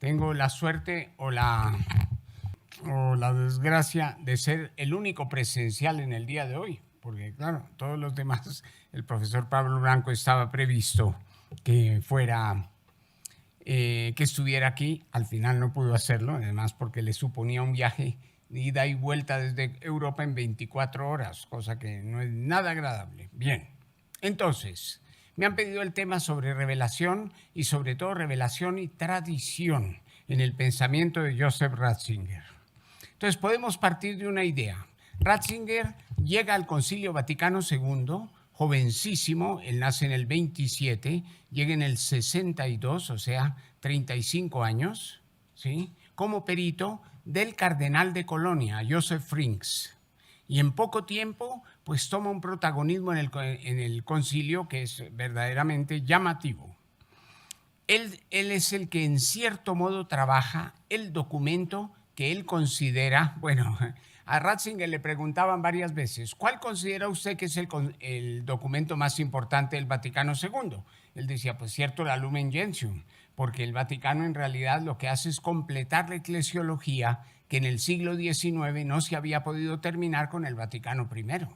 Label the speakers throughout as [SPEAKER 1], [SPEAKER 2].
[SPEAKER 1] Tengo la suerte o la desgracia de ser el único presencial en el día de hoy, porque claro, todos los demás, el profesor Pablo Blanco estaba previsto que fuera, que estuviera aquí, al final no pudo hacerlo, además porque le suponía un viaje de ida y vuelta desde Europa en 24 horas, cosa que no es nada agradable. Bien, entonces, me han pedido el tema sobre revelación y sobre todo revelación y tradición en el pensamiento de Joseph Ratzinger. Entonces podemos partir de una idea. Ratzinger llega al Concilio Vaticano II, jovencísimo, él nace en el 27, llega en el 62, o sea, 35 años, ¿sí? Como perito del cardenal de Colonia, Joseph Frings. Y en poco tiempo, pues toma un protagonismo en el concilio que es verdaderamente llamativo. Él es el que en cierto modo trabaja el documento que él considera, bueno, a Ratzinger le preguntaban varias veces, ¿cuál considera usted que es el documento más importante del Vaticano II? Él decía, pues cierto, la Lumen Gentium, porque el Vaticano en realidad lo que hace es completar la eclesiología que en el siglo XIX no se había podido terminar con el Vaticano I.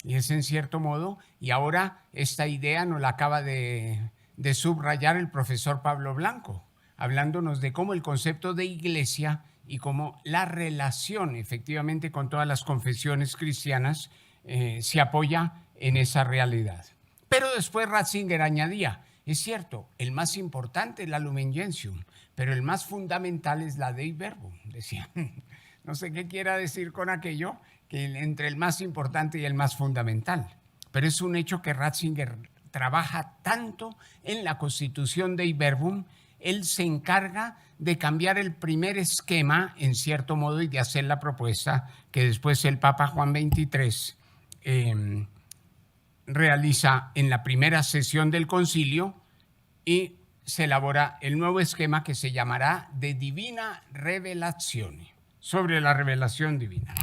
[SPEAKER 1] Y es en cierto modo, y ahora esta idea nos la acaba de subrayar el profesor Pablo Blanco, hablándonos de cómo el concepto de iglesia y cómo la relación efectivamente con todas las confesiones cristianas se apoya en esa realidad. Pero después Ratzinger añadía, es cierto, el más importante es la Lumen Gentium, pero el más fundamental es la Dei Verbum, decía. No sé qué quiera decir con aquello, que entre el más importante y el más fundamental. Pero es un hecho que Ratzinger trabaja tanto en la constitución Dei Verbum, él se encarga de cambiar el primer esquema, en cierto modo, y de hacer la propuesta que después el Papa Juan XXIII realiza en la primera sesión del concilio y se elabora el nuevo esquema que se llamará de Divina Revelazione, sobre la revelación divina.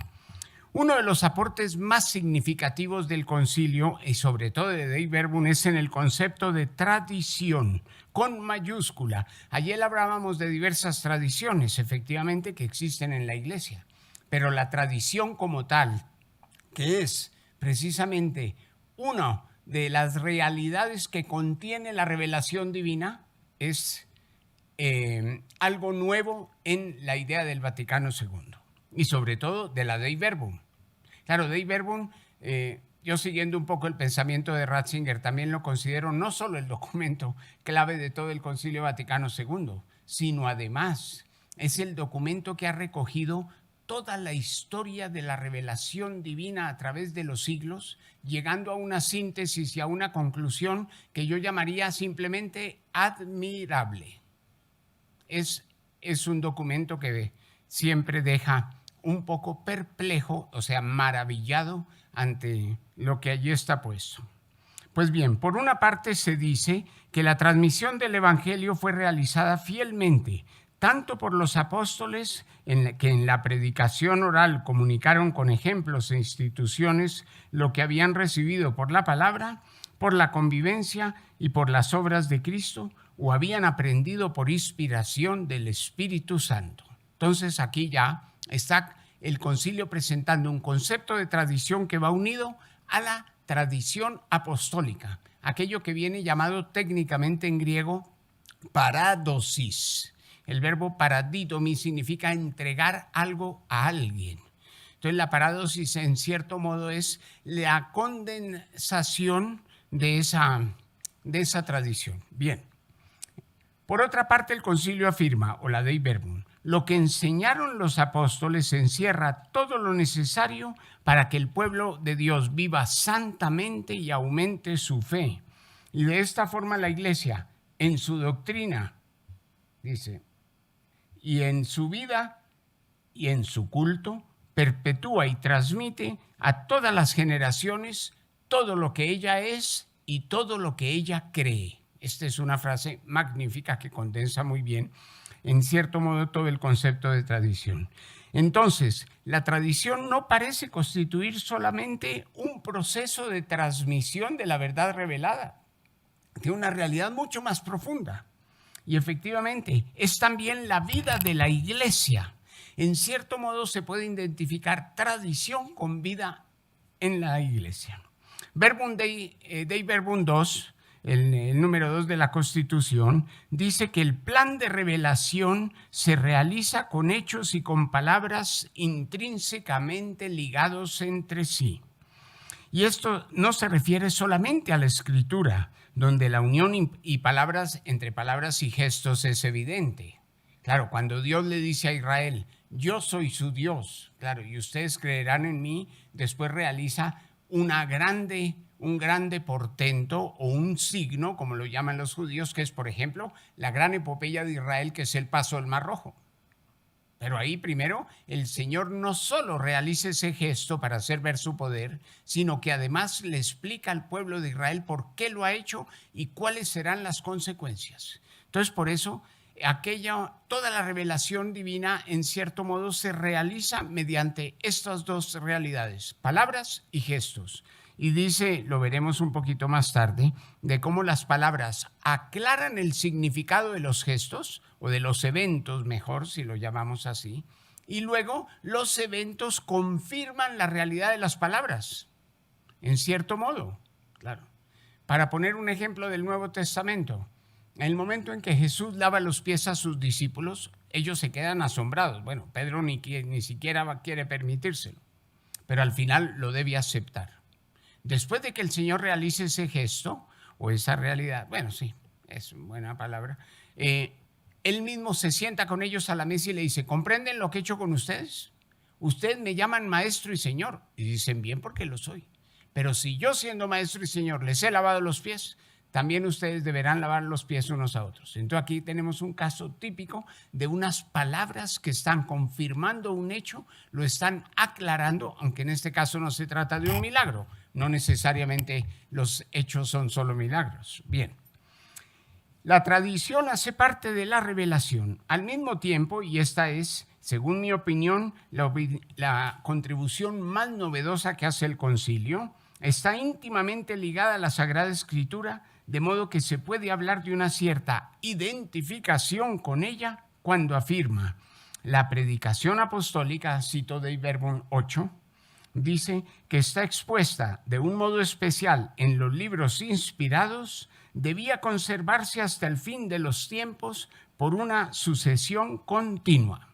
[SPEAKER 1] Uno de los aportes más significativos del concilio y sobre todo de Dei Verbum es en el concepto de tradición, con mayúscula. Ayer hablábamos de diversas tradiciones, efectivamente, que existen en la Iglesia, pero la tradición como tal, que es precisamente una de las realidades que contiene la revelación divina, es algo nuevo en la idea del Vaticano II y sobre todo de la Dei Verbum. Claro, Dei Verbum, yo siguiendo un poco el pensamiento de Ratzinger, también lo considero no solo el documento clave de todo el Concilio Vaticano II, sino además es el documento que ha recogido toda la historia de la revelación divina a través de los siglos, llegando a una síntesis y a una conclusión que yo llamaría simplemente admirable. Es un documento que siempre deja un poco perplejo, o sea, maravillado ante lo que allí está puesto. Pues bien, por una parte se dice que la transmisión del Evangelio fue realizada fielmente, tanto por los apóstoles que en la predicación oral comunicaron con ejemplos e instituciones lo que habían recibido por la palabra, por la convivencia y por las obras de Cristo, o habían aprendido por inspiración del Espíritu Santo. Entonces aquí ya está el concilio presentando un concepto de tradición que va unido a la tradición apostólica, aquello que viene llamado técnicamente en griego paradosis. El verbo paradidomi significa entregar algo a alguien. Entonces la paradosis en cierto modo es la condensación de esa tradición. Bien. Por otra parte, el concilio afirma, o la Dei Verbum, lo que enseñaron los apóstoles encierra todo lo necesario para que el pueblo de Dios viva santamente y aumente su fe. Y de esta forma la Iglesia, en su doctrina, dice, y en su vida y en su culto, perpetúa y transmite a todas las generaciones todo lo que ella es y todo lo que ella cree. Esta es una frase magnífica que condensa muy bien, en cierto modo, todo el concepto de tradición. Entonces, la tradición no parece constituir solamente un proceso de transmisión de la verdad revelada, de una realidad mucho más profunda. Y efectivamente, es también la vida de la iglesia. En cierto modo se puede identificar tradición con vida en la iglesia. Verbum Dei Verbum 2, el número 2 de la Constitución, dice que el plan de revelación se realiza con hechos y con palabras intrínsecamente ligados entre sí. Y esto no se refiere solamente a la escritura, donde la unión y palabras entre palabras y gestos es evidente. Claro, cuando Dios le dice a Israel, yo soy su Dios, claro, y ustedes creerán en mí, después realiza un grande portento o un signo, como lo llaman los judíos, que es, por ejemplo, la gran epopeya de Israel, que es el paso del Mar Rojo. Pero ahí primero el Señor no solo realiza ese gesto para hacer ver su poder, sino que además le explica al pueblo de Israel por qué lo ha hecho y cuáles serán las consecuencias. Entonces, por eso, toda la revelación divina, en cierto modo, se realiza mediante estas dos realidades, palabras y gestos. Y dice, lo veremos un poquito más tarde, de cómo las palabras aclaran el significado de los gestos, o de los eventos, mejor, si lo llamamos así, y luego los eventos confirman la realidad de las palabras, en cierto modo, claro. Para poner un ejemplo del Nuevo Testamento, en el momento en que Jesús lava los pies a sus discípulos, ellos se quedan asombrados. Bueno, Pedro ni siquiera quiere permitírselo, pero al final lo debe aceptar. Después de que el Señor realice ese gesto o esa realidad, bueno, sí, es una buena palabra, Él mismo se sienta con ellos a la mesa y le dice, ¿comprenden lo que he hecho con ustedes? Ustedes me llaman maestro y señor, y dicen bien porque lo soy. Pero si yo siendo maestro y señor les he lavado los pies, también ustedes deberán lavar los pies unos a otros. Entonces aquí tenemos un caso típico de unas palabras que están confirmando un hecho, lo están aclarando, aunque en este caso no se trata de un milagro. No necesariamente los hechos son solo milagros. Bien. La tradición hace parte de la revelación. Al mismo tiempo, y esta es, según mi opinión, la contribución más novedosa que hace el concilio, está íntimamente ligada a la Sagrada Escritura, de modo que se puede hablar de una cierta identificación con ella cuando afirma la predicación apostólica, cito Dei Verbum 8, dice que está expuesta de un modo especial en los libros inspirados, debía conservarse hasta el fin de los tiempos por una sucesión continua.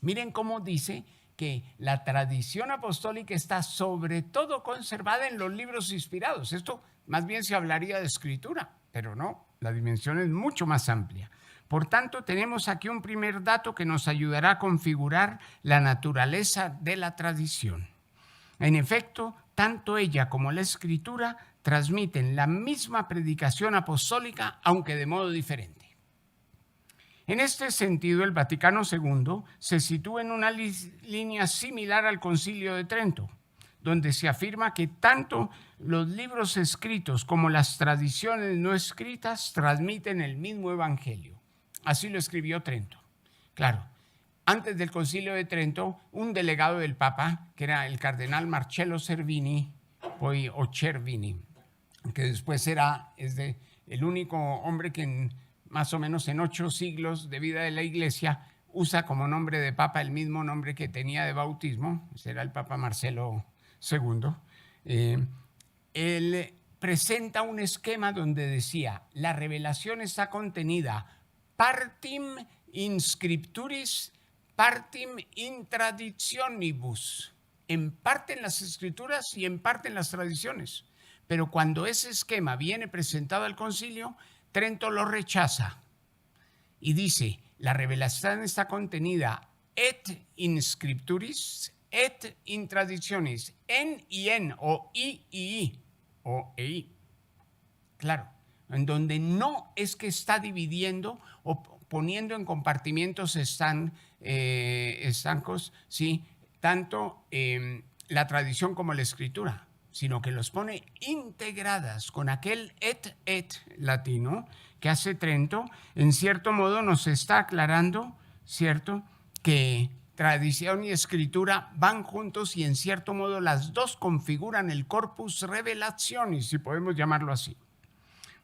[SPEAKER 1] Miren cómo dice que la tradición apostólica está sobre todo conservada en los libros inspirados. Esto más bien se hablaría de escritura, pero no, la dimensión es mucho más amplia. Por tanto, tenemos aquí un primer dato que nos ayudará a configurar la naturaleza de la tradición. En efecto, tanto ella como la escritura transmiten la misma predicación apostólica, aunque de modo diferente. En este sentido, el Vaticano II se sitúa en una línea similar al Concilio de Trento, donde se afirma que tanto los libros escritos como las tradiciones no escritas transmiten el mismo evangelio. Así lo escribió Trento. Claro, antes del Concilio de Trento, un delegado del Papa, que era el cardenal Marcello Cervini, o Cervini, que después es el único hombre que más o menos en 8 siglos de vida de la Iglesia usa como nombre de Papa el mismo nombre que tenía de bautismo, ese era el Papa Marcelo II. Él presenta un esquema donde decía, la revelación está contenida partim in scripturis, partim in traditionibus, en parte en las escrituras y en parte en las tradiciones. Pero cuando ese esquema viene presentado al concilio, Trento lo rechaza y dice, la revelación está contenida et in scripturis, et in traditionis, en y en, o i, o ei. Claro, en donde no es que está dividiendo o poniendo en compartimientos estancos, ¿sí? Tanto la tradición como la escritura, sino que los pone integradas con aquel et latino que hace Trento. En cierto modo nos está aclarando, ¿cierto?, que tradición y escritura van juntos y en cierto modo las dos configuran el corpus revelationis, si podemos llamarlo así.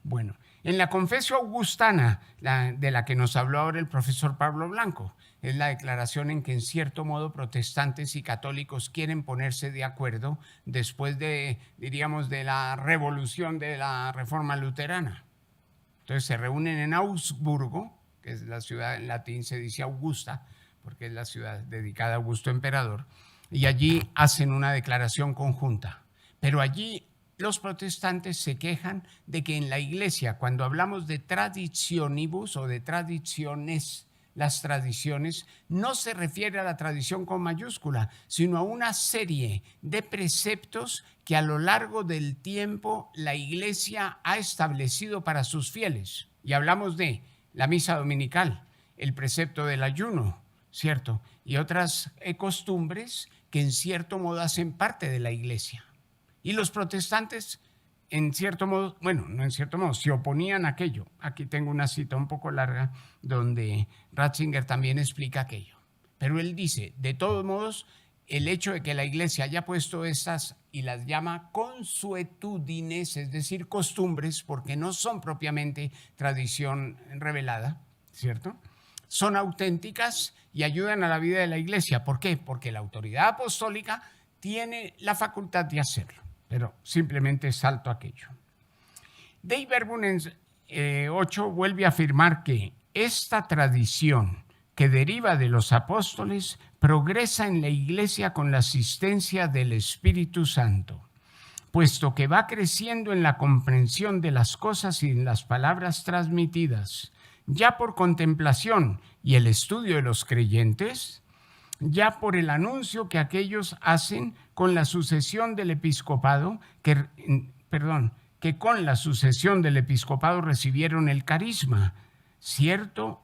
[SPEAKER 1] Bueno, En la Confesio Augustana, de la que nos habló ahora el profesor Pablo Blanco, es la declaración en que en cierto modo protestantes y católicos quieren ponerse de acuerdo después de, diríamos, de la revolución de la Reforma Luterana. Entonces se reúnen en Augsburgo, que es la ciudad, en latín se dice Augusta, porque es la ciudad dedicada a Augusto Emperador, y allí hacen una declaración conjunta. Pero allí los protestantes se quejan de que en la iglesia, cuando hablamos de traditionibus o de tradiciones, las tradiciones, no se refiere a la tradición con mayúscula, sino a una serie de preceptos que a lo largo del tiempo la iglesia ha establecido para sus fieles. Y hablamos de la misa dominical, el precepto del ayuno, ¿cierto? Y otras costumbres que en cierto modo hacen parte de la iglesia. Y los protestantes, en cierto modo, bueno, no en cierto modo, se oponían a aquello. Aquí tengo una cita un poco larga donde Ratzinger también explica aquello. Pero él dice, de todos modos, el hecho de que la iglesia haya puesto estas y las llama consuetudines, es decir, costumbres, porque no son propiamente tradición revelada, ¿cierto? Son auténticas y ayudan a la vida de la iglesia. ¿Por qué? Porque la autoridad apostólica tiene la facultad de hacerlo, pero simplemente salto aquello. Dei Verbum en 8 vuelve a afirmar que esta tradición que deriva de los apóstoles progresa en la iglesia con la asistencia del Espíritu Santo, puesto que va creciendo en la comprensión de las cosas y en las palabras transmitidas, ya por contemplación y el estudio de los creyentes, ya por el anuncio que aquellos hacen con la sucesión del episcopado, que con la sucesión del episcopado recibieron el carisma cierto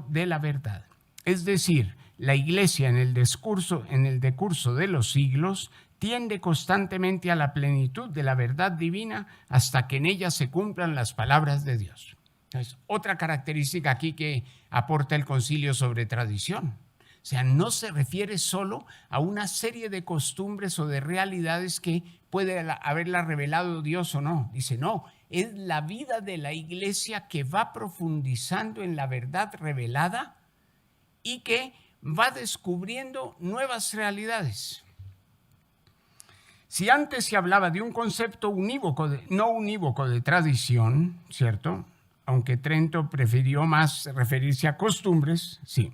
[SPEAKER 1] de la verdad. Es decir, la iglesia en el decurso de los siglos tiende constantemente a la plenitud de la verdad divina hasta que en ella se cumplan las palabras de Dios. Entonces, otra característica aquí que aporta el concilio sobre tradición. O sea, no se refiere solo a una serie de costumbres o de realidades que puede haberla revelado Dios o no. Dice, no, es la vida de la iglesia que va profundizando en la verdad revelada y que va descubriendo nuevas realidades. Si antes se hablaba de un concepto no unívoco de tradición, ¿cierto? Aunque Trento prefirió más referirse a costumbres, sí.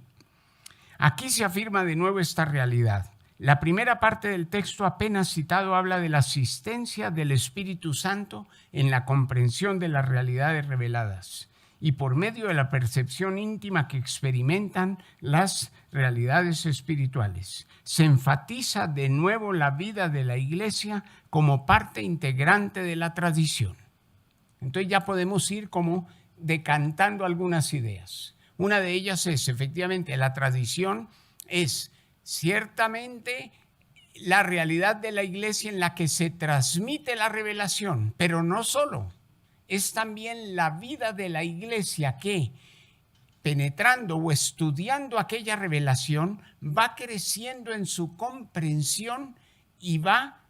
[SPEAKER 1] Aquí se afirma de nuevo esta realidad. La primera parte del texto apenas citado habla de la asistencia del Espíritu Santo en la comprensión de las realidades reveladas y por medio de la percepción íntima que experimentan las realidades espirituales. Se enfatiza de nuevo la vida de la iglesia como parte integrante de la tradición. Entonces ya podemos ir como decantando algunas ideas. Una de ellas es, efectivamente, la tradición es ciertamente la realidad de la iglesia en la que se transmite la revelación, pero no solo, es también la vida de la iglesia que, penetrando o estudiando aquella revelación, va creciendo en su comprensión y va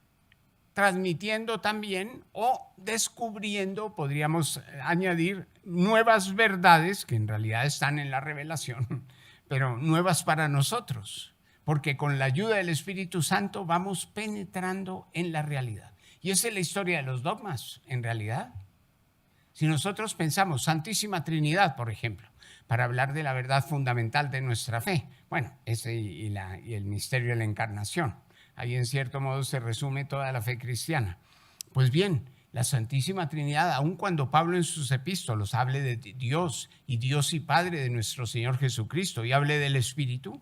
[SPEAKER 1] transmitiendo también o descubriendo, podríamos añadir, nuevas verdades que en realidad están en la revelación, pero nuevas para nosotros, porque con la ayuda del Espíritu Santo vamos penetrando en la realidad. Y esa es la historia de los dogmas, en realidad. Si nosotros pensamos Santísima Trinidad, por ejemplo, para hablar de la verdad fundamental de nuestra fe, bueno, ese y el misterio de la encarnación. Ahí en cierto modo se resume toda la fe cristiana. Pues bien, la Santísima Trinidad, aun cuando Pablo en sus epístolos hable de Dios y Padre de nuestro Señor Jesucristo y hable del Espíritu,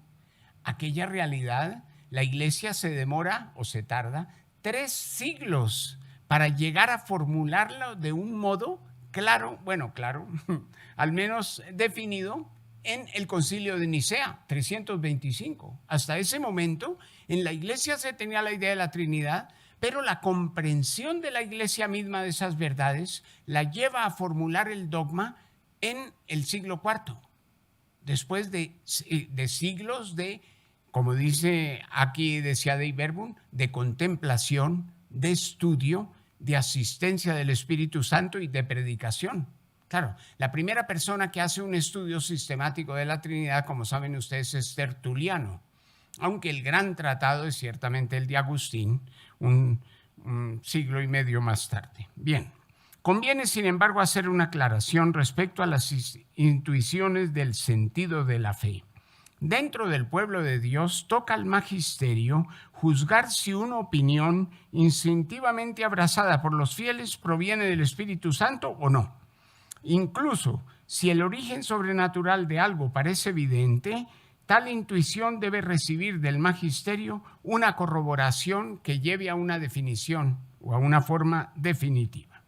[SPEAKER 1] aquella realidad, la iglesia se demora o se tarda 3 siglos para llegar a formularlo de un modo claro, al menos definido, en el Concilio de Nicea, 325. Hasta ese momento, en la iglesia se tenía la idea de la Trinidad, pero la comprensión de la iglesia misma de esas verdades la lleva a formular el dogma en el siglo IV, después de siglos de, como dice aquí, decía Dei Verbum, de contemplación, de estudio, de asistencia del Espíritu Santo y de predicación. Claro, la primera persona que hace un estudio sistemático de la Trinidad, como saben ustedes, es Tertuliano, aunque el gran tratado es ciertamente el de Agustín, un siglo y medio más tarde. Bien, conviene sin embargo hacer una aclaración respecto a las intuiciones del sentido de la fe. Dentro del pueblo de Dios toca al magisterio juzgar si una opinión instintivamente abrazada por los fieles proviene del Espíritu Santo o no. Incluso si el origen sobrenatural de algo parece evidente, tal intuición debe recibir del magisterio una corroboración que lleve a una definición o a una forma definitiva.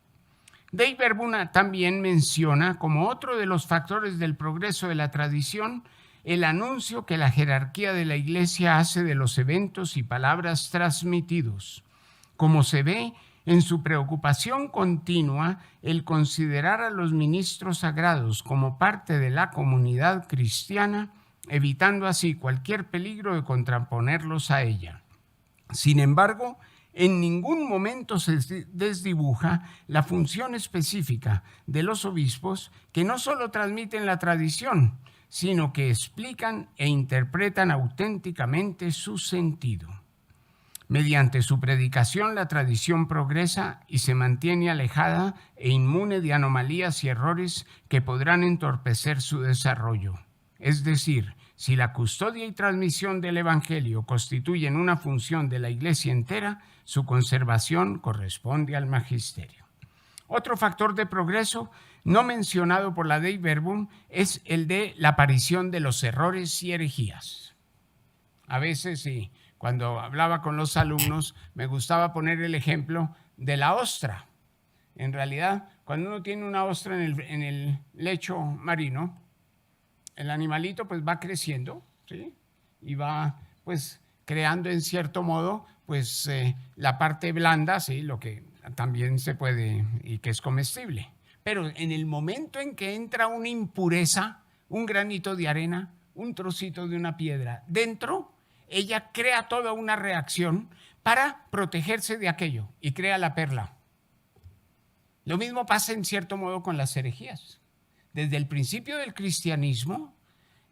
[SPEAKER 1] Dei Verbum también menciona como otro de los factores del progreso de la tradición el anuncio que la jerarquía de la Iglesia hace de los eventos y palabras transmitidos. Como se ve en su preocupación continua, el considerar a los ministros sagrados como parte de la comunidad cristiana, evitando así cualquier peligro de contraponerlos a ella. Sin embargo, en ningún momento se desdibuja la función específica de los obispos, que no solo transmiten la tradición, sino que explican e interpretan auténticamente su sentido. Mediante su predicación, la tradición progresa y se mantiene alejada e inmune de anomalías y errores que podrán entorpecer su desarrollo. Es decir, si la custodia y transmisión del Evangelio constituyen una función de la Iglesia entera, su conservación corresponde al magisterio. Otro factor de progreso no mencionado por la Dei Verbum es el de la aparición de los errores y herejías. A veces, sí, cuando hablaba con los alumnos, me gustaba poner el ejemplo de la ostra. En realidad, cuando uno tiene una ostra en el lecho marino, el animalito pues va creciendo, ¿sí? Y va pues creando en cierto modo pues la parte blanda, ¿sí? Lo que también se puede y que es comestible. Pero en el momento en que entra una impureza, un granito de arena, un trocito de una piedra dentro, ella crea toda una reacción para protegerse de aquello y crea la perla. Lo mismo pasa en cierto modo con las herejías. Desde el principio del cristianismo,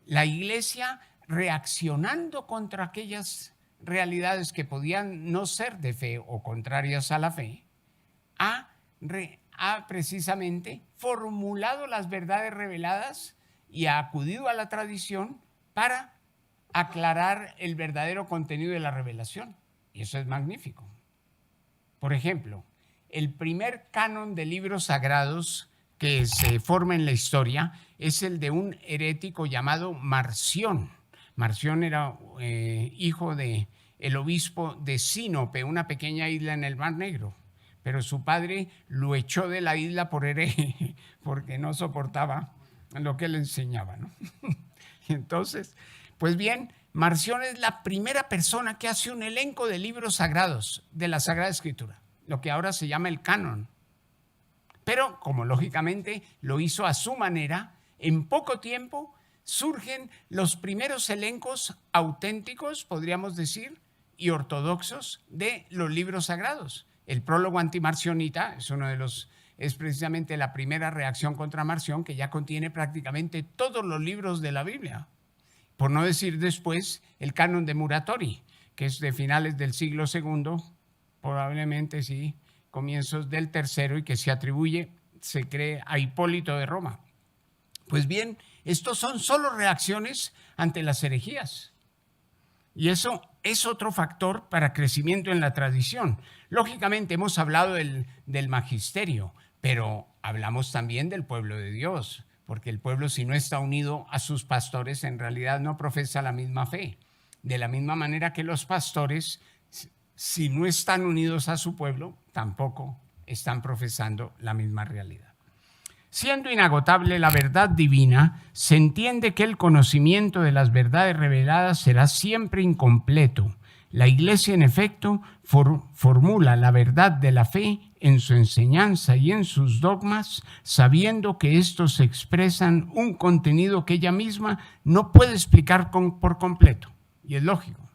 [SPEAKER 1] la Iglesia, reaccionando contra aquellas realidades que podían no ser de fe o contrarias a la fe, ha precisamente formulado las verdades reveladas y ha acudido a la tradición para aclarar el verdadero contenido de la revelación. Y eso es magnífico. Por ejemplo, el primer canon de libros sagrados que se forma en la historia es el de un herético llamado Marción. Marción era hijo del obispo de Sinope, una pequeña isla en el Mar Negro, pero su padre lo echó de la isla por hereje, porque no soportaba lo que le enseñaba, ¿no? Entonces, pues bien, Marción es la primera persona que hace un elenco de libros sagrados de la Sagrada Escritura, lo que ahora se llama el canon. Pero, como lógicamente lo hizo a su manera, en poco tiempo surgen los primeros elencos auténticos, podríamos decir, y ortodoxos de los libros sagrados. El prólogo antimarcionita es precisamente la primera reacción contra Marción, que ya contiene prácticamente todos los libros de la Biblia. Por no decir después el canon de Muratori, que es de finales del siglo II, probablemente sí, comienzos del tercero, y que se cree a Hipólito de Roma. Pues bien, estos son solo reacciones ante las herejías. Y eso es otro factor para crecimiento en la tradición. Lógicamente hemos hablado del magisterio, pero hablamos también del pueblo de Dios, porque el pueblo, si no está unido a sus pastores, en realidad no profesa la misma fe. De la misma manera que los pastores, si no están unidos a su pueblo, tampoco están profesando la misma realidad. Siendo inagotable la verdad divina, se entiende que el conocimiento de las verdades reveladas será siempre incompleto. La Iglesia, en efecto, formula la verdad de la fe en su enseñanza y en sus dogmas, sabiendo que estos expresan un contenido que ella misma no puede explicar por completo. Y es lógico.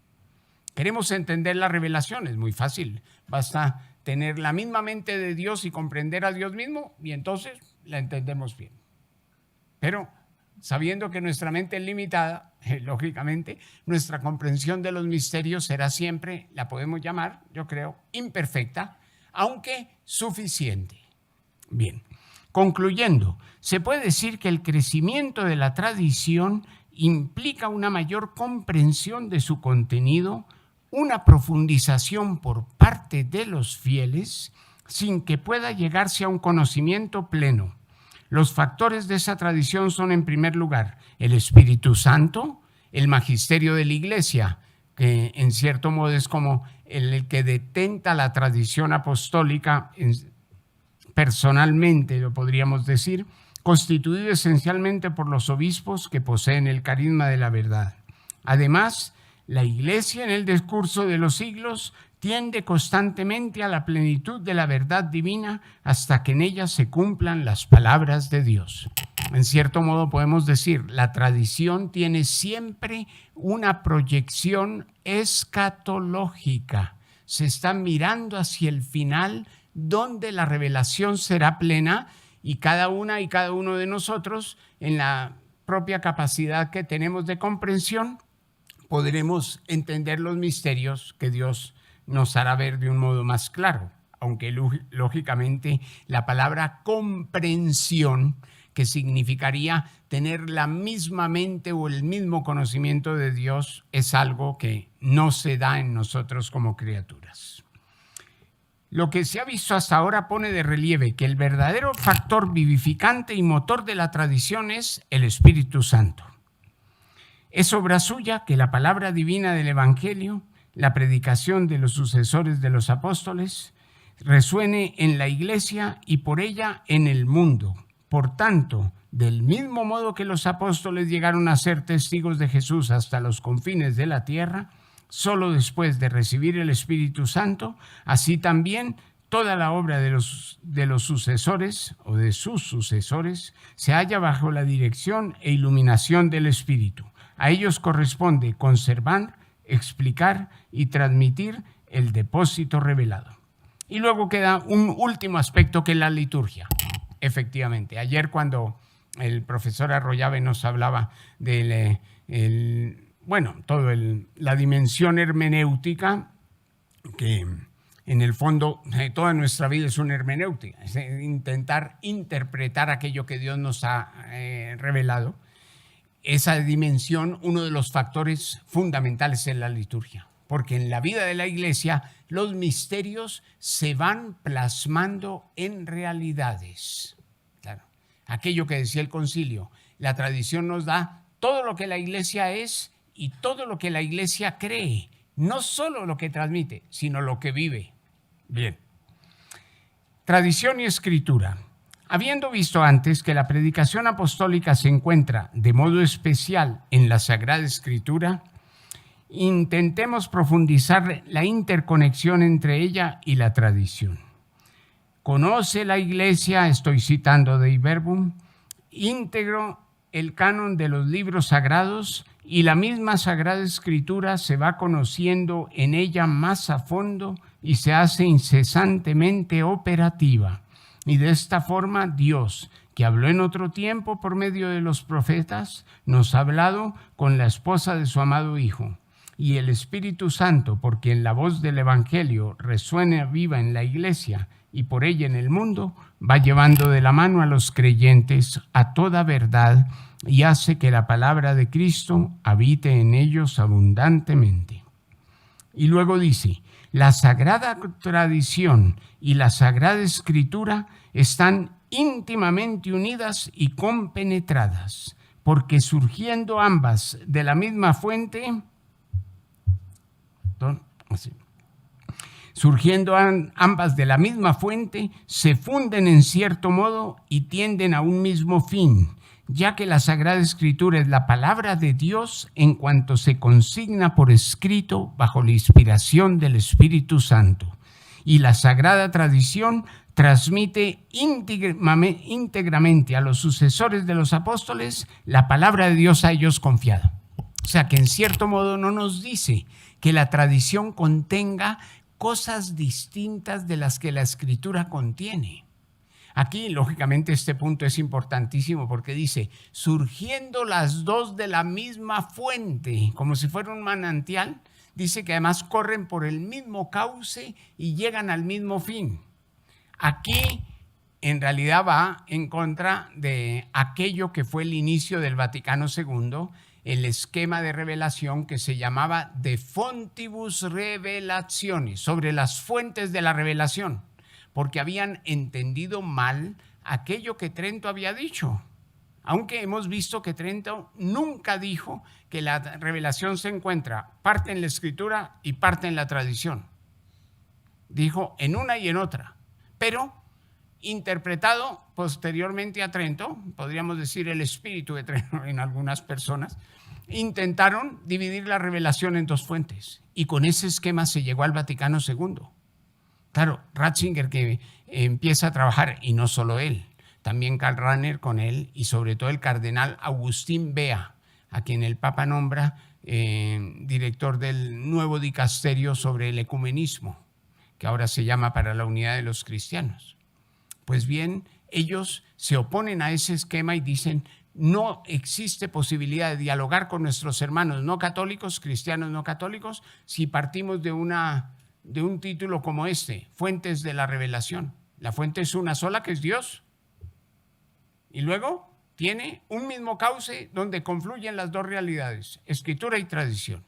[SPEAKER 1] Queremos entender la revelación, es muy fácil. Basta tener la misma mente de Dios y comprender a Dios mismo, y entonces la entendemos bien. Pero sabiendo que nuestra mente es limitada, lógicamente, nuestra comprensión de los misterios será siempre, la podemos llamar, yo creo, imperfecta, aunque suficiente. Bien, concluyendo, se puede decir que el crecimiento de la tradición implica una mayor comprensión de su contenido, una profundización por parte de los fieles, sin que pueda llegarse a un conocimiento pleno. Los factores de esa tradición son, en primer lugar, el Espíritu Santo, el magisterio de la Iglesia, que en cierto modo es como el que detenta la tradición apostólica personalmente, lo podríamos decir, constituido esencialmente por los obispos que poseen el carisma de la verdad. Además, la Iglesia en el decurso de los siglos tiende constantemente a la plenitud de la verdad divina hasta que en ella se cumplan las palabras de Dios. En cierto modo podemos decir, la tradición tiene siempre una proyección escatológica. Se está mirando hacia el final, donde la revelación será plena y cada una y cada uno de nosotros, en la propia capacidad que tenemos de comprensión, podremos entender los misterios que Dios nos hará ver de un modo más claro, aunque lógicamente la palabra comprensión, que significaría tener la misma mente o el mismo conocimiento de Dios, es algo que no se da en nosotros como criaturas. Lo que se ha visto hasta ahora pone de relieve que el verdadero factor vivificante y motor de la tradición es el Espíritu Santo. Es obra suya que la palabra divina del Evangelio, la predicación de los sucesores de los apóstoles, resuene en la Iglesia y por ella en el mundo. Por tanto, del mismo modo que los apóstoles llegaron a ser testigos de Jesús hasta los confines de la tierra, solo después de recibir el Espíritu Santo, así también toda la obra de los sucesores o de sus sucesores se halla bajo la dirección e iluminación del Espíritu. A ellos corresponde conservar, explicar y transmitir el depósito revelado. Y luego queda un último aspecto, que es la liturgia. Efectivamente, ayer cuando el profesor Arroyave nos hablaba de la dimensión hermenéutica, que en el fondo toda nuestra vida es una hermenéutica, es intentar interpretar aquello que Dios nos ha revelado. Esa dimensión, uno de los factores fundamentales es la liturgia, porque en la vida de la Iglesia los misterios se van plasmando en realidades. Claro, aquello que decía el concilio, la tradición nos da todo lo que la Iglesia es y todo lo que la Iglesia cree, no solo lo que transmite, sino lo que vive. Bien. Tradición y escritura. Habiendo visto antes que la predicación apostólica se encuentra de modo especial en la Sagrada Escritura, intentemos profundizar la interconexión entre ella y la tradición. Conoce la Iglesia, estoy citando Dei Verbum, íntegro el canon de los libros sagrados, y la misma Sagrada Escritura se va conociendo en ella más a fondo y se hace incesantemente operativa. Y de esta forma Dios, que habló en otro tiempo por medio de los profetas, nos ha hablado con la esposa de su amado Hijo. Y el Espíritu Santo, por quien la voz del Evangelio resuena viva en la Iglesia y por ella en el mundo, va llevando de la mano a los creyentes a toda verdad y hace que la palabra de Cristo habite en ellos abundantemente. Y luego dice, la sagrada tradición y la sagrada escritura están íntimamente unidas y compenetradas, porque surgiendo ambas de la misma fuente, se funden en cierto modo y tienden a un mismo fin, ya que la Sagrada Escritura es la palabra de Dios en cuanto se consigna por escrito bajo la inspiración del Espíritu Santo. Y la Sagrada Tradición transmite íntegramente a los sucesores de los apóstoles la palabra de Dios a ellos confiada. O sea que en cierto modo no nos dice que la tradición contenga cosas distintas de las que la Escritura contiene. Aquí, lógicamente, este punto es importantísimo porque dice, surgiendo las dos de la misma fuente, como si fuera un manantial, dice que además corren por el mismo cauce y llegan al mismo fin. Aquí, en realidad, va en contra de aquello que fue el inicio del Vaticano II, el esquema de revelación que se llamaba De Fontibus Revelationis, sobre las fuentes de la revelación, porque habían entendido mal aquello que Trento había dicho. Aunque hemos visto que Trento nunca dijo que la revelación se encuentra parte en la Escritura y parte en la tradición. Dijo en una y en otra, pero interpretado posteriormente a Trento, podríamos decir el espíritu de Trento en algunas personas, intentaron dividir la revelación en dos fuentes y con ese esquema se llegó al Vaticano II. Claro, Ratzinger que empieza a trabajar, y no solo él, también Karl Rahner con él y sobre todo el cardenal Agustín Bea, a quien el Papa nombra director del nuevo dicasterio sobre el ecumenismo, que ahora se llama para la unidad de los cristianos. Pues bien, ellos se oponen a ese esquema y dicen, no existe posibilidad de dialogar con nuestros hermanos no católicos, cristianos no católicos, si partimos de un título como este, Fuentes de la Revelación. La fuente es una sola, que es Dios. Y luego tiene un mismo cauce donde confluyen las dos realidades, Escritura y tradición.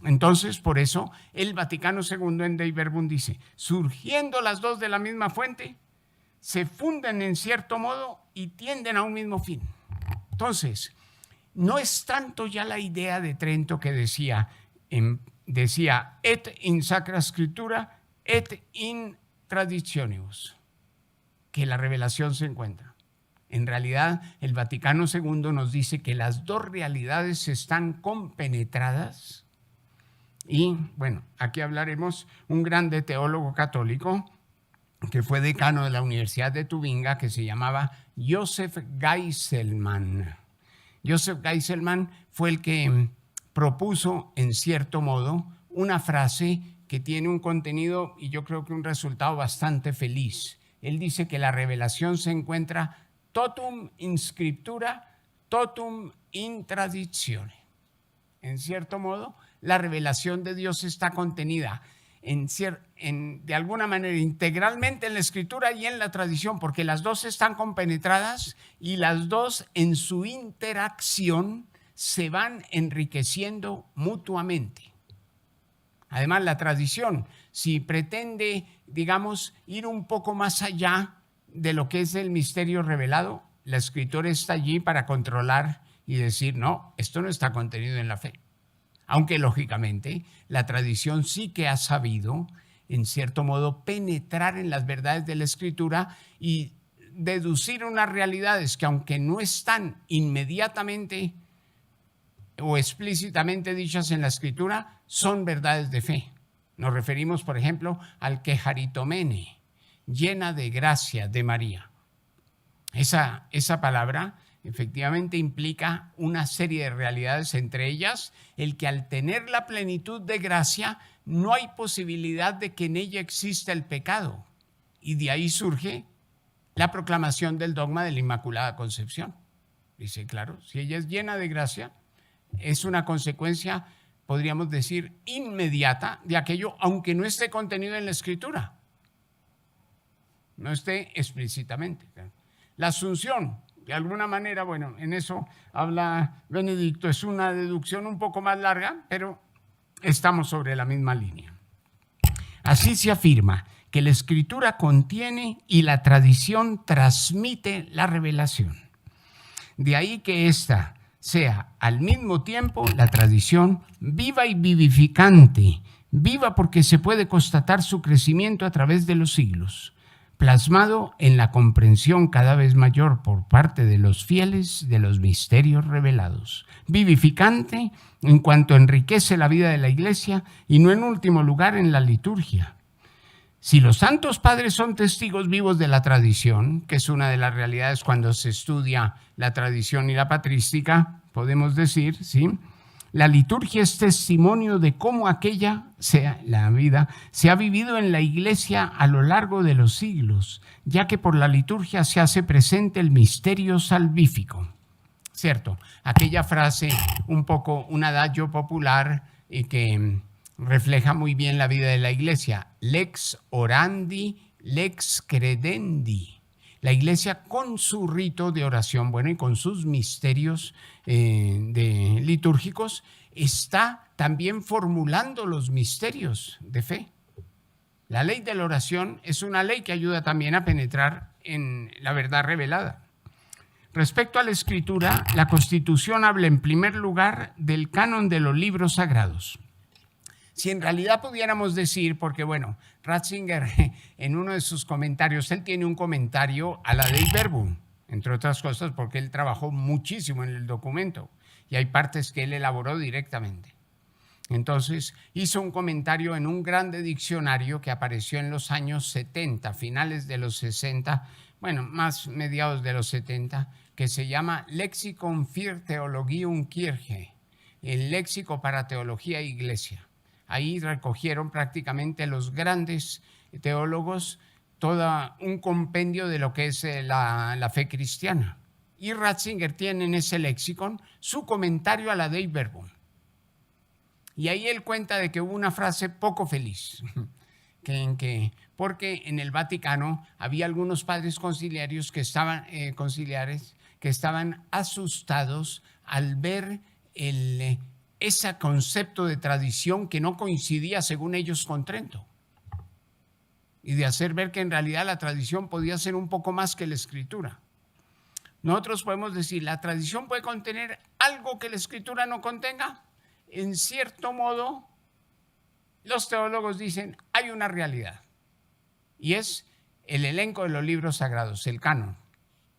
[SPEAKER 1] Entonces, por eso, el Vaticano II en Dei Verbum dice, surgiendo las dos de la misma fuente, se funden en cierto modo y tienden a un mismo fin. Entonces, no es tanto ya la idea de Trento que decía et in sacra scriptura et in traditionibus, que la revelación se encuentra. En realidad, el Vaticano II nos dice que las dos realidades están compenetradas y, bueno, aquí hablaremos un grande teólogo católico que fue decano de la Universidad de Tubinga, que se llamaba Joseph Geiselman. Joseph Geiselman fue el que propuso, en cierto modo, una frase que tiene un contenido y yo creo que un resultado bastante feliz. Él dice que la revelación se encuentra totum in scriptura, totum in traditione. En cierto modo, la revelación de Dios está contenida de alguna manera integralmente en la Escritura y en la tradición, porque las dos están compenetradas y las dos en su interacción se van enriqueciendo mutuamente. Además, la tradición, si pretende, digamos, ir un poco más allá de lo que es el misterio revelado, la Escritura está allí para controlar y decir, no, esto no está contenido en la fe. Aunque, lógicamente, la tradición sí que ha sabido, en cierto modo, penetrar en las verdades de la Escritura y deducir unas realidades que, aunque no están inmediatamente o explícitamente dichas en la Escritura, son verdades de fe. Nos referimos, por ejemplo, al que Charitomene, llena de gracia de María. Esa palabra efectivamente implica una serie de realidades, entre ellas el que al tener la plenitud de gracia no hay posibilidad de que en ella exista el pecado. Y de ahí surge la proclamación del dogma de la Inmaculada Concepción. Dice, claro, si ella es llena de gracia, es una consecuencia, podríamos decir, inmediata de aquello, aunque no esté contenido en la Escritura. No esté explícitamente. La asunción, de alguna manera, bueno, en eso habla Benedicto, es una deducción un poco más larga, pero estamos sobre la misma línea. Así se afirma que la Escritura contiene y la tradición transmite la revelación. De ahí que ésta sea al mismo tiempo la tradición viva y vivificante, viva porque se puede constatar su crecimiento a través de los siglos, plasmado en la comprensión cada vez mayor por parte de los fieles de los misterios revelados, vivificante en cuanto enriquece la vida de la Iglesia y no en último lugar en la liturgia. Si los santos padres son testigos vivos de la tradición, que es una de las realidades cuando se estudia la tradición y la patrística, podemos decir, ¿sí?, La liturgia es testimonio de cómo la vida, se ha vivido en la Iglesia a lo largo de los siglos, ya que por la liturgia se hace presente el misterio salvífico. ¿Cierto? Aquella frase, un poco un adagio popular que refleja muy bien la vida de la Iglesia: lex orandi, lex credendi. La Iglesia, con su rito de oración, bueno, y con sus misterios litúrgicos, está también formulando los misterios de fe. La ley de la oración es una ley que ayuda también a penetrar en la verdad revelada. Respecto a la Escritura, la Constitución habla en primer lugar del canon de los libros sagrados. Si en realidad pudiéramos decir, porque bueno, Ratzinger en uno de sus comentarios, él tiene un comentario a la Dei Verbum, entre otras cosas porque él trabajó muchísimo en el documento y hay partes que él elaboró directamente. Entonces hizo un comentario en un grande diccionario que apareció en los años 70, finales de los 60, bueno, más mediados de los 70, que se llama Lexicon für Theologium Kirche, el léxico para teología e iglesia. Ahí recogieron prácticamente los grandes teólogos todo un compendio de lo que es la fe cristiana. Y Ratzinger tiene en ese léxico su comentario a la Dei Verbum. Y ahí él cuenta de que hubo una frase poco feliz, porque en el Vaticano había algunos padres conciliares que estaban asustados al ver ese concepto de tradición que no coincidía, según ellos, con Trento. Y de hacer ver que en realidad la tradición podía ser un poco más que la Escritura. Nosotros podemos decir, ¿la tradición puede contener algo que la Escritura no contenga? En cierto modo, los teólogos dicen, hay una realidad. Y es el elenco de los libros sagrados, el canon.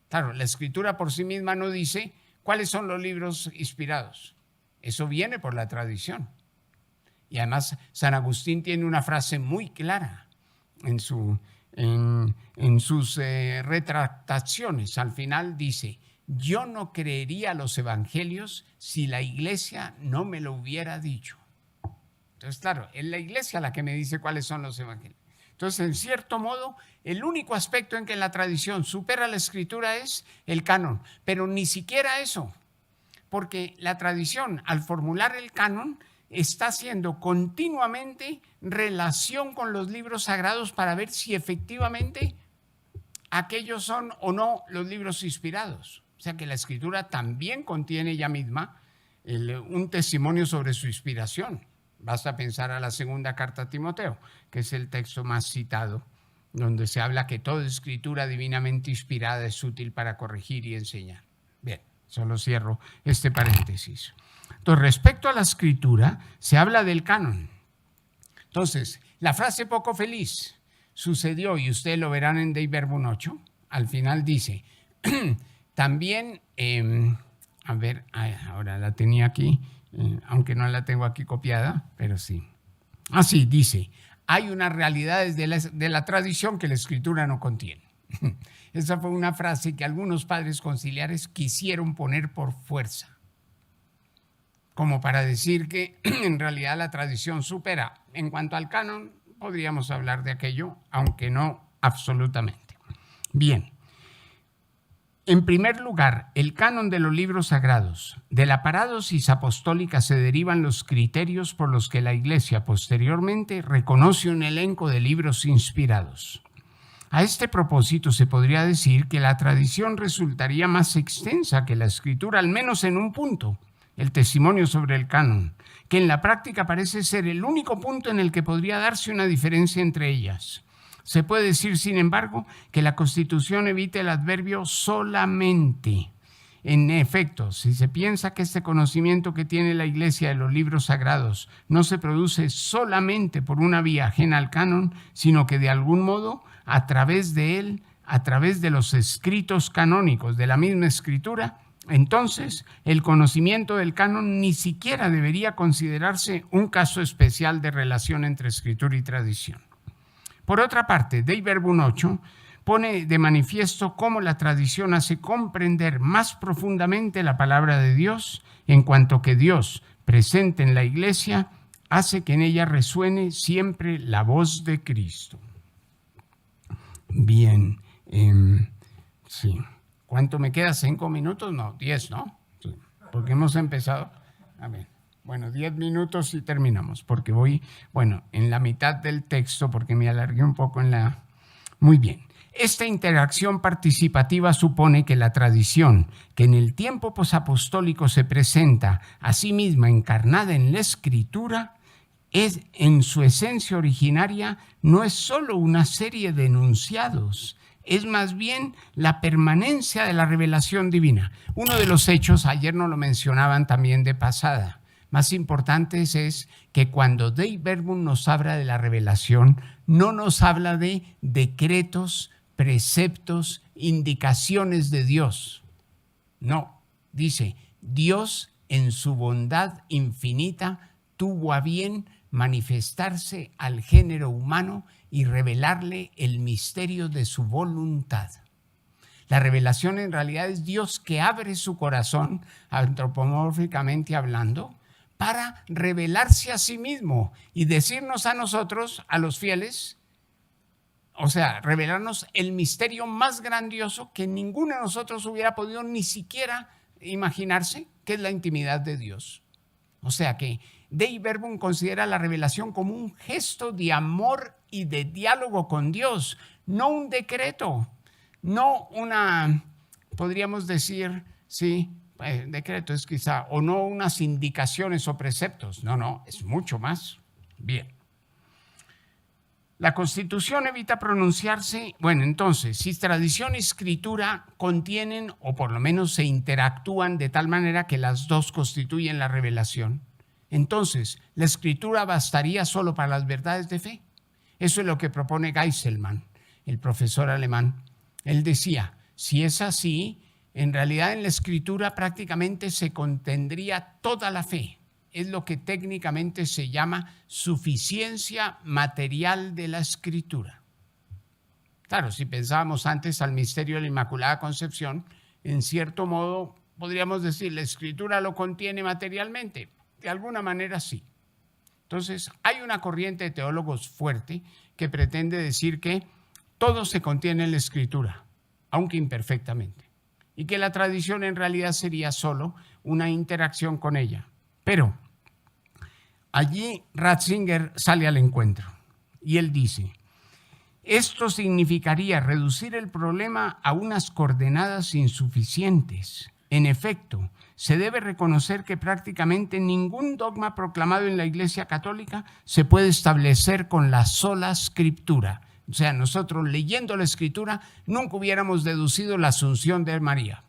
[SPEAKER 1] Claro, la Escritura por sí misma no dice cuáles son los libros inspirados. Eso viene por la tradición. Y además San Agustín tiene una frase muy clara en sus retractaciones. Al final dice, yo no creería los evangelios si la Iglesia no me lo hubiera dicho. Entonces, claro, es la Iglesia la que me dice cuáles son los evangelios. Entonces, en cierto modo, el único aspecto en que la tradición supera la Escritura es el canon, pero ni siquiera eso. Porque la tradición, al formular el canon, está haciendo continuamente relación con los libros sagrados para ver si efectivamente aquellos son o no los libros inspirados. O sea que la Escritura también contiene ella misma un testimonio sobre su inspiración. Basta pensar a la segunda carta a Timoteo, que es el texto más citado, donde se habla que toda Escritura divinamente inspirada es útil para corregir y enseñar. Bien. Solo cierro este paréntesis. Entonces, respecto a la Escritura, se habla del canon. Entonces, la frase poco feliz sucedió, y ustedes lo verán en Dei Verbum 8, al final dice, también, a ver, ahora la tenía aquí, aunque no la tengo aquí copiada, pero sí. Así dice, hay unas realidades de la tradición que la Escritura no contiene. Esa fue una frase que algunos padres conciliares quisieron poner por fuerza, como para decir que en realidad la tradición supera. En cuanto al canon, podríamos hablar de aquello, aunque no absolutamente. Bien, en primer lugar, el canon de los libros sagrados. De la parádosis apostólica se derivan los criterios por los que la Iglesia posteriormente reconoce un elenco de libros inspirados. A este propósito se podría decir que la tradición resultaría más extensa que la Escritura, al menos en un punto, el testimonio sobre el canon, que en la práctica parece ser el único punto en el que podría darse una diferencia entre ellas. Se puede decir, sin embargo, que la Constitución evita el adverbio solamente. En efecto, si se piensa que este conocimiento que tiene la Iglesia de los libros sagrados no se produce solamente por una vía ajena al canon, sino que de algún modo, a través de él, a través de los escritos canónicos de la misma Escritura, entonces el conocimiento del canon ni siquiera debería considerarse un caso especial de relación entre Escritura y tradición. Por otra parte, Dei Verbum 8 pone de manifiesto cómo la tradición hace comprender más profundamente la palabra de Dios, en cuanto que Dios, presente en la Iglesia, hace que en ella resuene siempre la voz de Cristo. Bien, sí. ¿Cuánto me queda? ¿5 minutos? No, 10, ¿no? Sí, porque hemos empezado. A ver, bueno, 10 minutos y terminamos, porque voy, bueno, en la mitad del texto, porque me alargué un poco en la... Muy bien. Esta interacción participativa supone que la tradición, que en el tiempo posapostólico se presenta a sí misma encarnada en la Escritura, es en su esencia originaria, no es solo una serie de enunciados, es más bien la permanencia de la revelación divina. Uno de los hechos, ayer nos lo mencionaban también de pasada, más importantes es que cuando Dei Verbum nos habla de la revelación, no nos habla de decretos, preceptos, indicaciones de Dios. No, dice, Dios en su bondad infinita tuvo a bien manifestarse al género humano y revelarle el misterio de su voluntad. La revelación en realidad es Dios que abre su corazón, antropomórficamente hablando, para revelarse a sí mismo y decirnos a nosotros, a los fieles, o sea, revelarnos el misterio más grandioso que ninguno de nosotros hubiera podido ni siquiera imaginarse, que es la intimidad de Dios. O sea que Dei Verbum considera la revelación como un gesto de amor y de diálogo con Dios, no un decreto, no una, podríamos decir, sí, decreto es quizá, o no unas indicaciones o preceptos, no, es mucho más. Bien. La Constitución evita pronunciarse, bueno, entonces, si tradición y escritura contienen, o por lo menos se interactúan de tal manera que las dos constituyen la revelación, entonces, ¿la escritura bastaría solo para las verdades de fe? Eso es lo que propone Geiselman, el profesor alemán. Él decía, si es así, en realidad en la escritura prácticamente se contendría toda la fe. Es lo que técnicamente se llama suficiencia material de la escritura. Claro, si pensábamos antes al misterio de la Inmaculada Concepción, en cierto modo podríamos decir, ¿la escritura lo contiene materialmente? De alguna manera sí. Entonces, hay una corriente de teólogos fuerte que pretende decir que todo se contiene en la escritura, aunque imperfectamente, y que la tradición en realidad sería solo una interacción con ella. Pero allí Ratzinger sale al encuentro y él dice, esto significaría reducir el problema a unas coordenadas insuficientes. En efecto, se debe reconocer que prácticamente ningún dogma proclamado en la Iglesia Católica se puede establecer con la sola Escritura. O sea, nosotros leyendo la Escritura nunca hubiéramos deducido la asunción de María.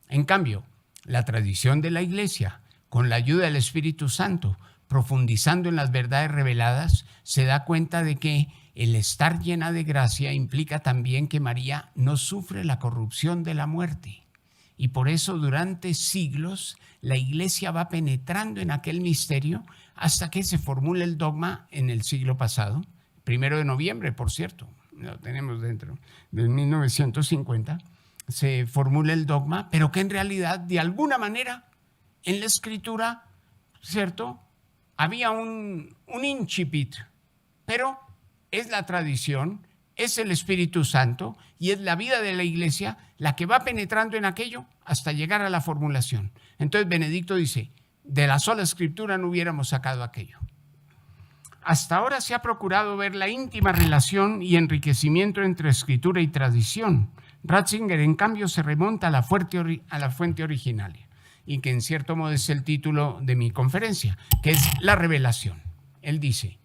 [SPEAKER 1] En cambio, la tradición de la Iglesia, con la ayuda del Espíritu Santo, profundizando en las verdades reveladas, se da cuenta de que el estar llena de gracia implica también que María no sufre la corrupción de la muerte. Y por eso durante siglos la Iglesia va penetrando en aquel misterio hasta que se formula el dogma en el siglo pasado, 1 de noviembre, por cierto, lo tenemos dentro del 1950, se formula el dogma, pero que en realidad de alguna manera en la Escritura, ¿cierto?, había un incipit, pero es la tradición, es el Espíritu Santo y es la vida de la Iglesia la que va penetrando en aquello hasta llegar a la formulación. Entonces Benedicto dice, de la sola Escritura no hubiéramos sacado aquello. Hasta ahora se ha procurado ver la íntima relación y enriquecimiento entre Escritura y tradición. Ratzinger, en cambio, se remonta a la fuente original, y que en cierto modo es el título de mi conferencia, que es la revelación. Él dice,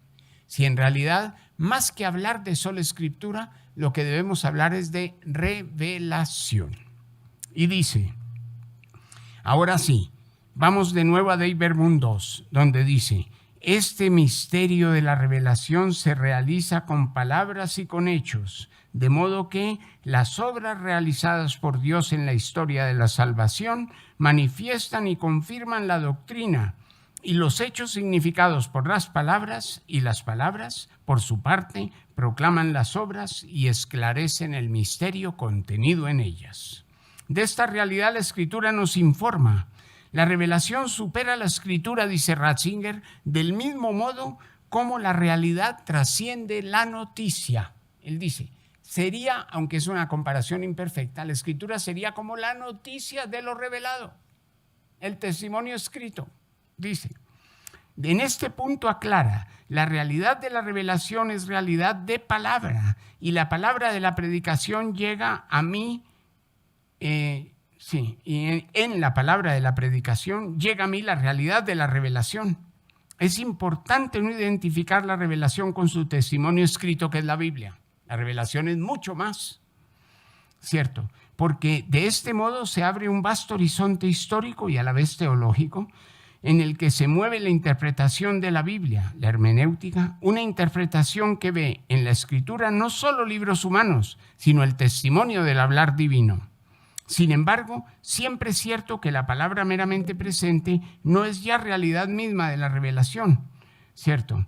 [SPEAKER 1] si en realidad, más que hablar de sola Escritura, lo que debemos hablar es de revelación. Y dice, ahora sí, vamos de nuevo a Dei Verbum 2, donde dice, este misterio de la revelación se realiza con palabras y con hechos, de modo que las obras realizadas por Dios en la historia de la salvación manifiestan y confirman la doctrina, y los hechos significados por las palabras y las palabras, por su parte, proclaman las obras y esclarecen el misterio contenido en ellas. De esta realidad la Escritura nos informa. La revelación supera la Escritura, dice Ratzinger, del mismo modo como la realidad trasciende la noticia. Él dice, sería, aunque es una comparación imperfecta, la Escritura sería como la noticia de lo revelado, el testimonio escrito, dice. En este punto aclara, la realidad de la revelación es realidad de palabra, y la palabra de la predicación llega a mí, y en la palabra de la predicación llega a mí la realidad de la revelación. Es importante no identificar la revelación con su testimonio escrito, que es la Biblia. La revelación es mucho más, ¿cierto? Porque de este modo se abre un vasto horizonte histórico y a la vez teológico, en el que se mueve la interpretación de la Biblia, la hermenéutica, una interpretación que ve en la Escritura no solo libros humanos, sino el testimonio del hablar divino. Sin embargo, siempre es cierto que la palabra meramente presente no es ya realidad misma de la revelación, ¿cierto?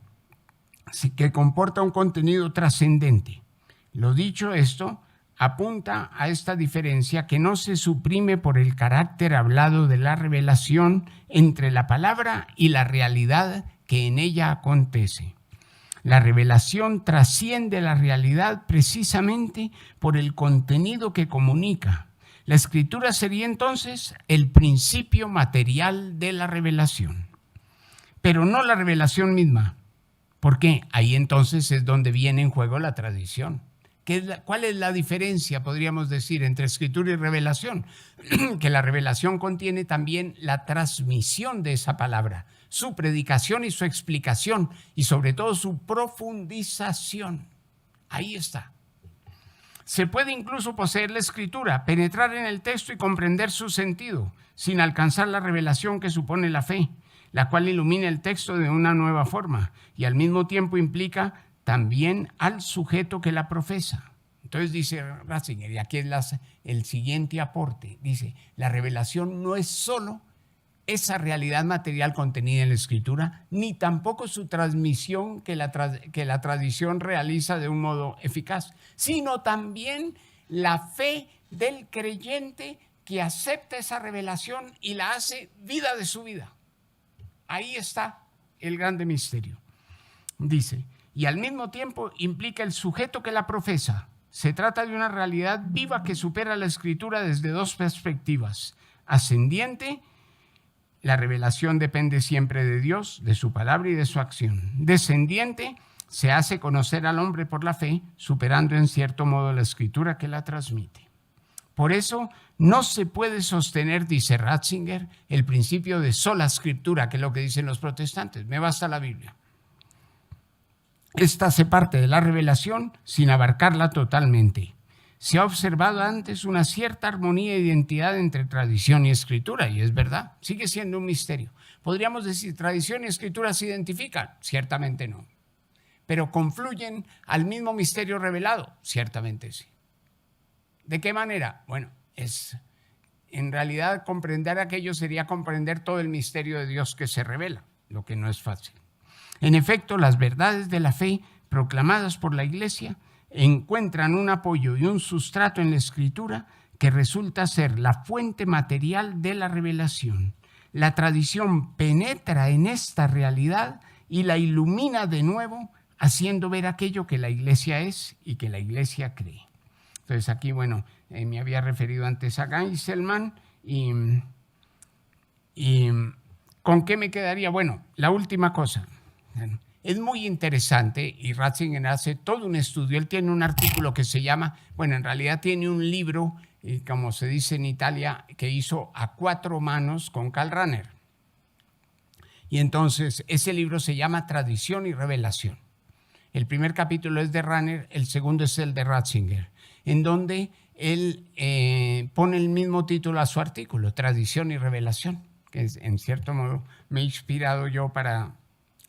[SPEAKER 1] Sí, que comporta un contenido trascendente. Lo dicho esto, apunta a esta diferencia que no se suprime por el carácter hablado de la revelación entre la palabra y la realidad que en ella acontece. La revelación trasciende la realidad precisamente por el contenido que comunica. La Escritura sería entonces el principio material de la revelación, pero no la revelación misma, porque ahí entonces es donde viene en juego la tradición. ¿Cuál es la diferencia, podríamos decir, entre Escritura y revelación? Que la revelación contiene también la transmisión de esa palabra, su predicación y su explicación, y sobre todo su profundización. Ahí está. Se puede incluso poseer la Escritura, penetrar en el texto y comprender su sentido, sin alcanzar la revelación que supone la fe, la cual ilumina el texto de una nueva forma y al mismo tiempo implica también al sujeto que la profesa. Entonces dice Ratzinger, y aquí es el siguiente aporte, dice, la revelación no es solo esa realidad material contenida en la Escritura, ni tampoco su transmisión que la tradición realiza de un modo eficaz, sino también la fe del creyente que acepta esa revelación y la hace vida de su vida. Ahí está el grande misterio. Dice, y al mismo tiempo implica el sujeto que la profesa. Se trata de una realidad viva que supera la Escritura desde dos perspectivas. Ascendiente, la revelación depende siempre de Dios, de su palabra y de su acción. Descendiente, se hace conocer al hombre por la fe, superando en cierto modo la Escritura que la transmite. Por eso no se puede sostener, dice Ratzinger, el principio de sola escritura, que es lo que dicen los protestantes. Me basta la Biblia. Esta hace parte de la revelación sin abarcarla totalmente. Se ha observado antes una cierta armonía e identidad entre tradición y escritura, y es verdad, sigue siendo un misterio. ¿Podríamos decir tradición y escritura se identifican? Ciertamente no. ¿Pero confluyen al mismo misterio revelado? Ciertamente sí. ¿De qué manera? Bueno, en realidad comprender aquello sería comprender todo el misterio de Dios que se revela, lo que no es fácil. En efecto, las verdades de la fe proclamadas por la Iglesia encuentran un apoyo y un sustrato en la Escritura que resulta ser la fuente material de la revelación. La tradición penetra en esta realidad y la ilumina de nuevo, haciendo ver aquello que la Iglesia es y que la Iglesia cree. Entonces aquí, bueno, me había referido antes a Geiselman y ¿con qué me quedaría? Bueno, la última cosa. Es muy interesante y Ratzinger hace todo un estudio. Él tiene un artículo que se llama, bueno, en realidad tiene un libro, como se dice en Italia, que hizo a 4 manos con Karl Rahner. Y entonces ese libro se llama Tradición y Revelación. El primer capítulo es de Rahner, el segundo es el de Ratzinger, en donde él pone el mismo título a su artículo, Tradición y Revelación, que en cierto modo me he inspirado yo para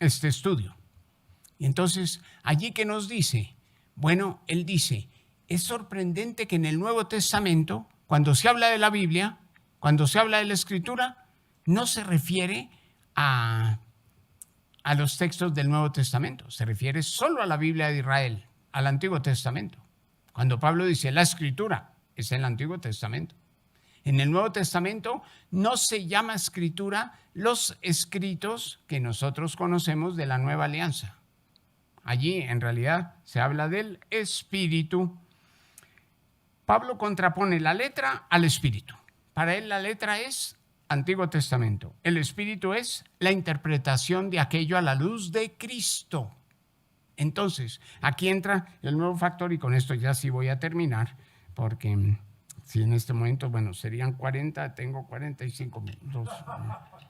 [SPEAKER 1] este estudio. Y entonces, allí que nos dice, bueno, él dice, es sorprendente que en el Nuevo Testamento, cuando se habla de la Biblia, cuando se habla de la Escritura, no se refiere a los textos del Nuevo Testamento, se refiere solo a la Biblia de Israel. al Antiguo Testamento. Cuando Pablo dice la Escritura, es el Antiguo Testamento. En el Nuevo Testamento no se llama Escritura los escritos que nosotros conocemos de la Nueva Alianza. Allí en realidad se habla del Espíritu. Pablo contrapone la letra al Espíritu. Para él la letra es Antiguo Testamento. El Espíritu es la interpretación de aquello a la luz de Cristo. Entonces, aquí entra el nuevo factor y con esto ya sí voy a terminar, porque si en este momento, bueno, serían 40, tengo 45 minutos.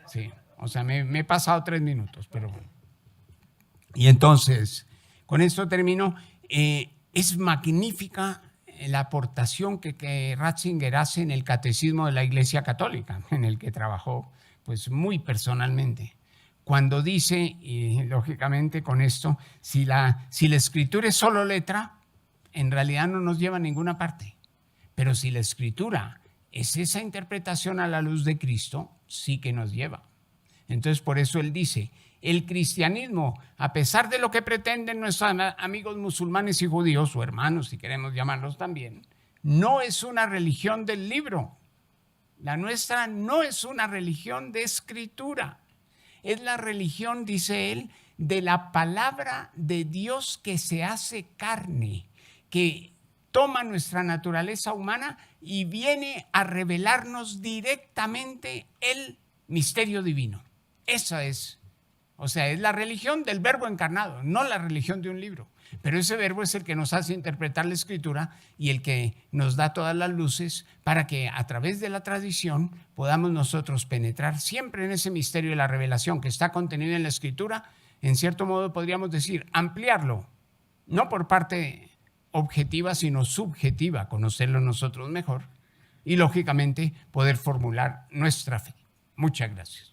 [SPEAKER 1] Sí, o sea, me he pasado 3 minutos, pero bueno. Y entonces, con esto termino. Es magnífica la aportación que Ratzinger hace en el Catecismo de la Iglesia Católica, en el que trabajó pues muy personalmente. Cuando dice, y lógicamente con esto, si la Escritura es solo letra, en realidad no nos lleva a ninguna parte. Pero si la Escritura es esa interpretación a la luz de Cristo, sí que nos lleva. Entonces, por eso él dice, el cristianismo, a pesar de lo que pretenden nuestros amigos musulmanes y judíos, o hermanos, si queremos llamarlos también, no es una religión del libro. La nuestra no es una religión de escritura. Es la religión, dice él, de la palabra de Dios que se hace carne, que toma nuestra naturaleza humana y viene a revelarnos directamente el misterio divino. Esa es, o sea, es la religión del Verbo encarnado, no la religión de un libro. Pero ese Verbo es el que nos hace interpretar la Escritura y el que nos da todas las luces para que a través de la tradición podamos nosotros penetrar siempre en ese misterio de la revelación que está contenido en la Escritura. En cierto modo podríamos decir, ampliarlo, no por parte objetiva, sino subjetiva, conocerlo nosotros mejor y, lógicamente, poder formular nuestra fe. Muchas gracias.